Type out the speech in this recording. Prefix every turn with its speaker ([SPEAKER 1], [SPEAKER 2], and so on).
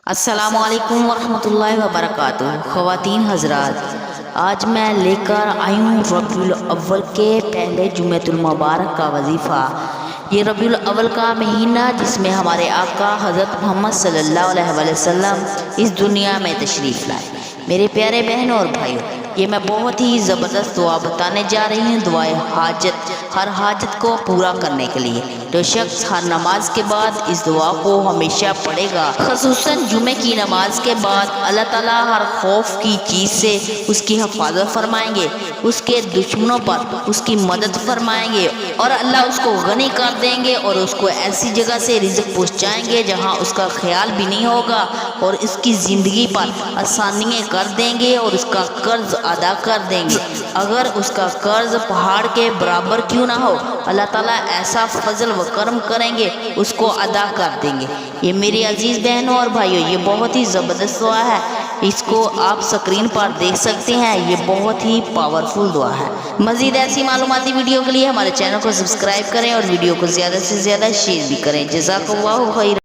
[SPEAKER 1] السلام علیکم ورحمۃ اللہ وبرکاتہ۔ خواتین حضرات، آج میں لے کر آئی ہوں ربیع الاول کے پہلے جمعۃ المبارک کا وظیفہ۔ یہ ربیع الاول کا مہینہ جس میں ہمارے آقا حضرت محمد صلی اللہ علیہ وسلم اس دنیا میں تشریف لائے۔ میرے پیارے بہنوں اور بھائیوں، یہ میں بہت ہی زبردست دعا بتانے جا رہی ہوں، دعائے حاجت، ہر حاجت کو پورا کرنے کے لیے۔ جو شخص ہر نماز کے بعد اس دعا کو ہمیشہ پڑھے گا، خصوصاً جمعے کی نماز کے بعد، اللہ تعالیٰ ہر خوف کی چیز سے اس کی حفاظت فرمائیں گے، اس کے دشمنوں پر اس کی مدد فرمائیں گے، اور اللہ اس کو غنی کر دیں گے اور اس کو ایسی جگہ سے رزق پہنچائیں گے جہاں اس کا خیال بھی نہیں ہوگا، اور اس کی زندگی پر آسانیاں کر دیں گے اور اس کا قرض ادا کر دیں گے۔ اگر اس کا قرض پہاڑ کے برابر کیوں نہ ہو، اللہ تعالیٰ ایسا فضل و کرم کریں گے، اس کو ادا کر دیں گے۔ یہ میری عزیز بہنوں اور بھائیوں، یہ بہت ہی زبردست دعا ہے، اس کو آپ سکرین پر دیکھ سکتے ہیں، یہ بہت ہی پاورفل دعا ہے۔ مزید ایسی معلوماتی ویڈیو کے لیے ہمارے چینل کو سبسکرائب کریں اور ویڈیو کو زیادہ سے زیادہ شیئر بھی کریں۔ جزاک اللہ خیر۔